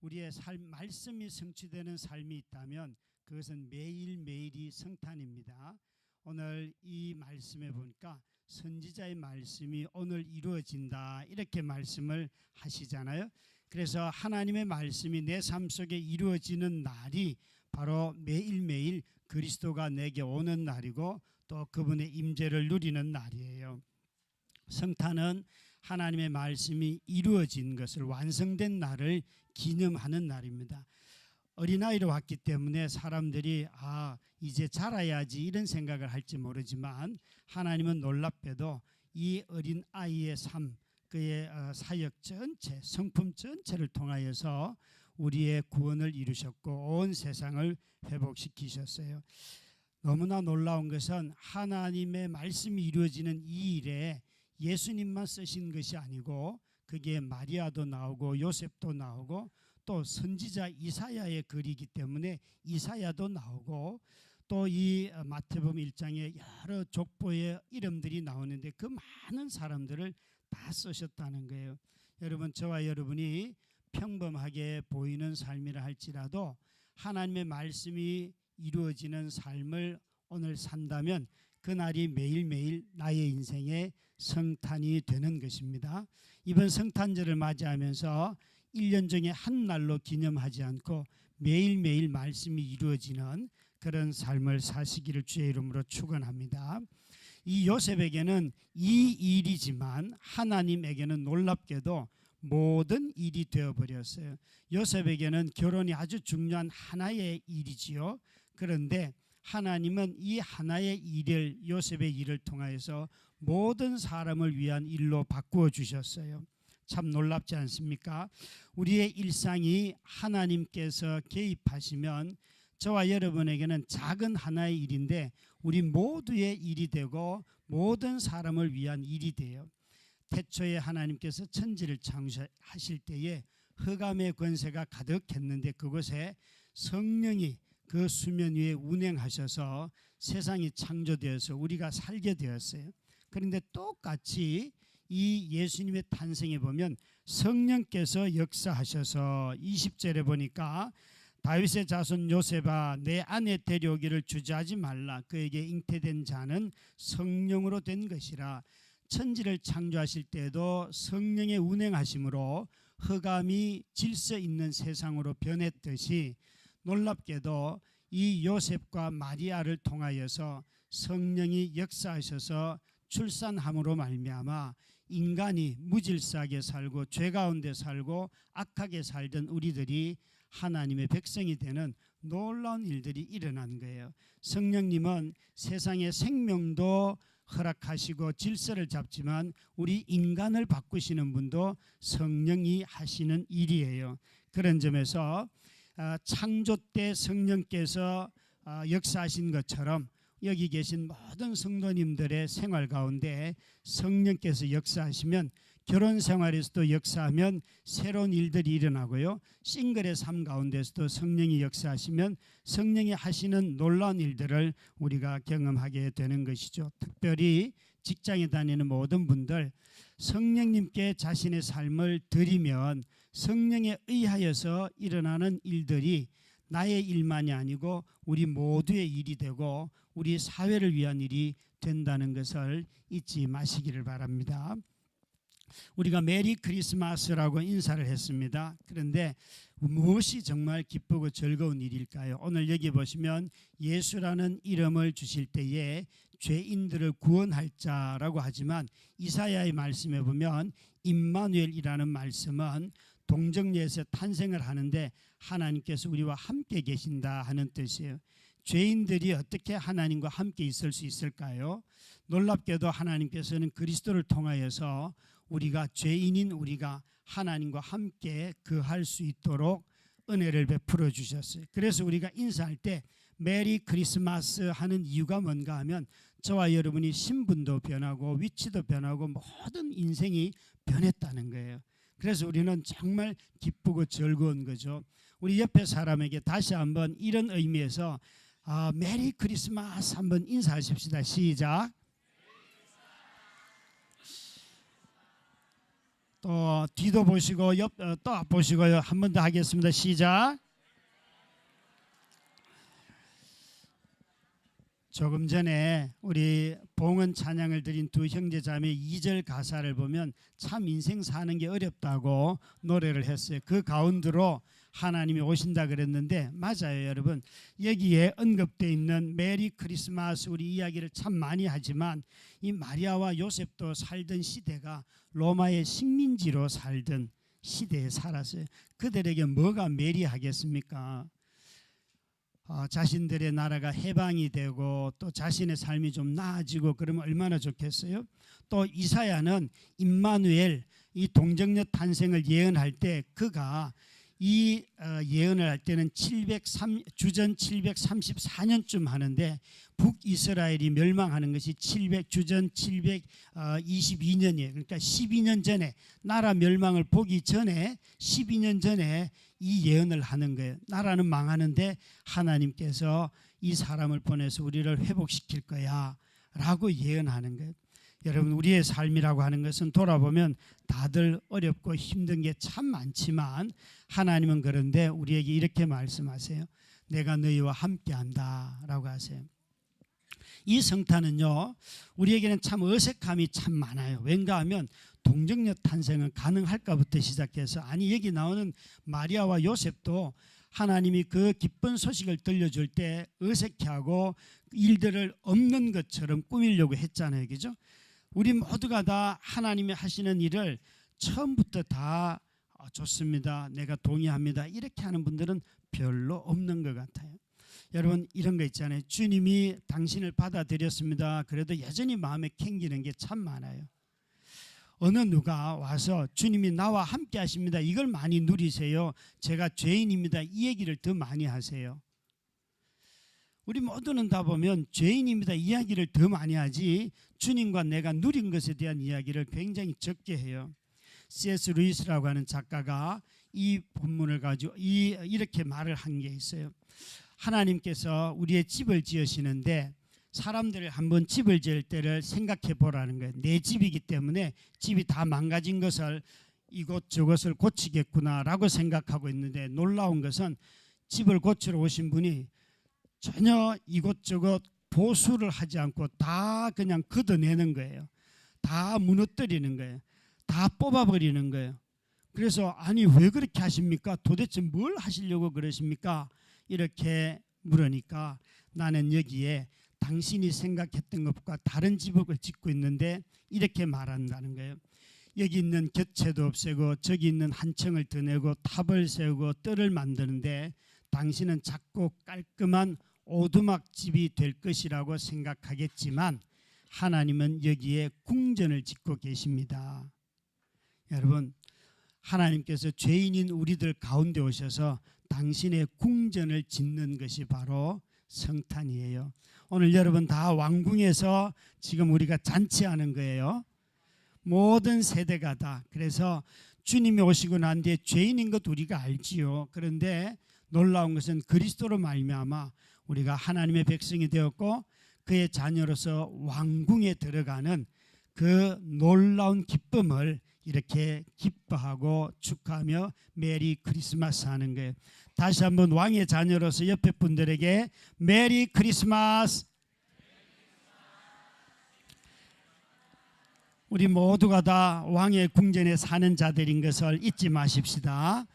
우리의 말씀이 성취되는 삶이 있다면 그것은 매일매일이 성탄입니다. 오늘 이 말씀에 보니까 선지자의 말씀이 오늘 이루어진다 이렇게 말씀을 하시잖아요. 그래서 하나님의 말씀이 내 삶 속에 이루어지는 날이 바로 매일매일 그리스도가 내게 오는 날이고 또 그분의 임재를 누리는 날이에요. 성탄은 하나님의 말씀이 이루어진 것을, 완성된 날을 기념하는 날입니다. 어린아이로 왔기 때문에 사람들이 이제 자라야지 이런 생각을 할지 모르지만 하나님은 놀랍게도 이 어린아이의 삶, 그의 사역 전체, 성품 전체를 통하여서 우리의 구원을 이루셨고 온 세상을 회복시키셨어요. 너무나 놀라운 것은 하나님의 말씀이 이루어지는 이 일에 예수님만 쓰신 것이 아니고 거기에 마리아도 나오고 요셉도 나오고 또 선지자 이사야의 글이기 때문에 이사야도 나오고 또 이 마태복음 1장에 여러 족보의 이름들이 나오는데 그 많은 사람들을 다 쓰셨다는 거예요. 여러분, 저와 여러분이 평범하게 보이는 삶이라 할지라도 하나님의 말씀이 이루어지는 삶을 오늘 산다면 그날이 매일매일 나의 인생의 성탄이 되는 것입니다. 이번 성탄절을 맞이하면서 1년 중에 한 날로 기념하지 않고 매일매일 말씀이 이루어지는 그런 삶을 사시기를 주의 이름으로 축원합니다. 이 요셉에게는 이 일이지만 하나님에게는 놀랍게도 모든 일이 되어버렸어요. 요셉에게는 결혼이 아주 중요한 하나의 일이지요. 그런데 하나님은 이 하나의 일을, 요셉의 일을 통하여서 모든 사람을 위한 일로 바꾸어 주셨어요. 참 놀랍지 않습니까? 우리의 일상이 하나님께서 개입하시면 저와 여러분에게는 작은 하나의 일인데 우리 모두의 일이 되고 모든 사람을 위한 일이 돼요. 태초에 하나님께서 천지를 창조하실 때에 흑암의 권세가 가득했는데 그곳에 성령이 그 수면 위에 운행하셔서 세상이 창조되어서 우리가 살게 되었어요. 그런데 똑같이 이 예수님의 탄생에 보면 성령께서 역사하셔서 20절에 보니까 다윗의 자손 요셉아 내 아내 데려오기를 주저하지 말라. 그에게 잉태된 자는 성령으로 된 것이라. 천지를 창조하실 때도 성령의 운행하심으로 흑암이 질서 있는 세상으로 변했듯이 놀랍게도 이 요셉과 마리아를 통하여서 성령이 역사하셔서 출산함으로 말미암아 인간이 무질서하게 살고 죄 가운데 살고 악하게 살던 우리들이 하나님의 백성이 되는 놀라운 일들이 일어난 거예요. 성령님은 세상의 생명도 허락하시고 질서를 잡지만 우리 인간을 바꾸시는 분도 성령이 하시는 일이에요. 그런 점에서 창조 때 성령께서 역사하신 것처럼 여기 계신 모든 성도님들의 생활 가운데 성령께서 역사하시면 결혼 생활에서도 역사하면 새로운 일들이 일어나고요. 싱글의 삶 가운데서도 성령이 역사하시면 성령이 하시는 놀라운 일들을 우리가 경험하게 되는 것이죠. 특별히 직장에 다니는 모든 분들 성령님께 자신의 삶을 드리면 성령에 의하여서 일어나는 일들이 나의 일만이 아니고 우리 모두의 일이 되고 우리 사회를 위한 일이 된다는 것을 잊지 마시기를 바랍니다. 우리가 메리 크리스마스라고 인사를 했습니다. 그런데 무엇이 정말 기쁘고 즐거운 일일까요? 오늘 여기 보시면 예수라는 이름을 주실 때에 죄인들을 구원할 자라고 하지만 이사야의 말씀에 보면 임마누엘이라는 말씀은 동정녀에서 탄생을 하는데 하나님께서 우리와 함께 계신다 하는 뜻이에요. 죄인들이 어떻게 하나님과 함께 있을 수 있을까요? 놀랍게도 하나님께서는 그리스도를 통하여서 우리가 죄인인 우리가 하나님과 함께 거할 수 있도록 은혜를 베풀어 주셨어요. 그래서 우리가 인사할 때 메리 크리스마스 하는 이유가 뭔가 하면 저와 여러분이 신분도 변하고 위치도 변하고 모든 인생이 변했다는 거예요. 그래서 우리는 정말 기쁘고 즐거운 거죠. 우리 옆에 사람에게 다시 한번 이런 의미에서 메리 크리스마스 한번 인사하십시다. 시작. 또 뒤도 보시고 또 앞 보시고요. 한 번 더 하겠습니다. 시작. 조금 전에 우리 봉헌 찬양을 드린 두 형제자매 2절 가사를 보면 참 인생 사는 게 어렵다고 노래를 했어요. 그 가운데로 하나님이 오신다 그랬는데 맞아요, 여러분. 여기에 언급되어 있는 메리 크리스마스 우리 이야기를 참 많이 하지만 이 마리아와 요셉도 살던 시대가 로마의 식민지로 살던 시대에 살았어요. 그들에게 뭐가 메리하겠습니까? 자신들의 나라가 해방이 되고 또 자신의 삶이 좀 나아지고 그러면 얼마나 좋겠어요. 또 이사야는 임마누엘 이 동정녀 탄생을 예언할 때 그가 이 예언을 할 때는 주전 734년쯤 하는데 북이스라엘이 멸망하는 것이 주전 722년이에요. 그러니까 12년 전에 나라 멸망을 보기 전에 12년 전에 이 예언을 하는 거예요. 나라는 망하는데 하나님께서 이 사람을 보내서 우리를 회복시킬 거야 라고 예언하는 거예요. 여러분, 우리의 삶이라고 하는 것은 돌아보면 다들 어렵고 힘든 게 참 많지만 하나님은 그런데 우리에게 이렇게 말씀하세요. 내가 너희와 함께한다 라고 하세요. 이 성탄은요, 우리에게는 참 어색함이 참 많아요. 왠가 하면 동정녀 탄생은 가능할까부터 시작해서 아니 여기 나오는 마리아와 요셉도 하나님이 그 기쁜 소식을 들려줄 때 어색해하고 일들을 없는 것처럼 꾸미려고 했잖아요. 그죠? 우리 모두가 다 하나님이 하시는 일을 처음부터 다 좋습니다. 내가 동의합니다. 이렇게 하는 분들은 별로 없는 것 같아요. 여러분, 이런 거 있잖아요. 주님이 당신을 받아들였습니다. 그래도 여전히 마음에 캥기는 게 참 많아요. 어느 누가 와서 주님이 나와 함께 하십니다. 이걸 많이 누리세요. 제가 죄인입니다. 이 얘기를 더 많이 하세요. 우리 모두는 다 보면 죄인입니다. 이야기를 더 많이 하지 주님과 내가 누린 것에 대한 이야기를 굉장히 적게 해요. C.S. 루이스라고 하는 작가가 이 본문을 가지고 이렇게 말을 한 게 있어요. 하나님께서 우리의 집을 지으시는데 사람들을 한번 집을 지을 때를 생각해 보라는 거예요. 내 집이기 때문에 집이 다 망가진 것을 이것저것을 고치겠구나라고 생각하고 있는데 놀라운 것은 집을 고치러 오신 분이 전혀 이것저것 보수를 하지 않고 다 그냥 걷어내는 거예요. 다 무너뜨리는 거예요. 다 뽑아버리는 거예요. 그래서 아니 왜 그렇게 하십니까? 도대체 뭘 하시려고 그러십니까? 이렇게 물으니까 나는 여기에 당신이 생각했던 것과 다른 집을 짓고 있는데 이렇게 말한다는 거예요. 여기 있는 곁채도 없애고 저기 있는 한 층을 더 내고 탑을 세우고 뜰을 만드는데 당신은 작고 깔끔한 오두막집이 될 것이라고 생각하겠지만 하나님은 여기에 궁전을 짓고 계십니다. 여러분, 하나님께서 죄인인 우리들 가운데 오셔서 당신의 궁전을 짓는 것이 바로 성탄이에요. 오늘 여러분 다 왕궁에서 지금 우리가 잔치하는 거예요. 모든 세대가 다. 그래서 주님이 오시고 난 뒤에 죄인인 것 우리가 알지요. 그런데 놀라운 것은 그리스도로 말미암아 우리가 하나님의 백성이 되었고 그의 자녀로서 왕궁에 들어가는 그 놀라운 기쁨을 이렇게 기뻐하고 축하하며 메리 크리스마스 하는 거예요. 다시 한번 왕의 자녀로서 옆에 분들에게 메리 크리스마스. 우리 모두가 다 왕의 궁전에 사는 자들인 것을 잊지 마십시다.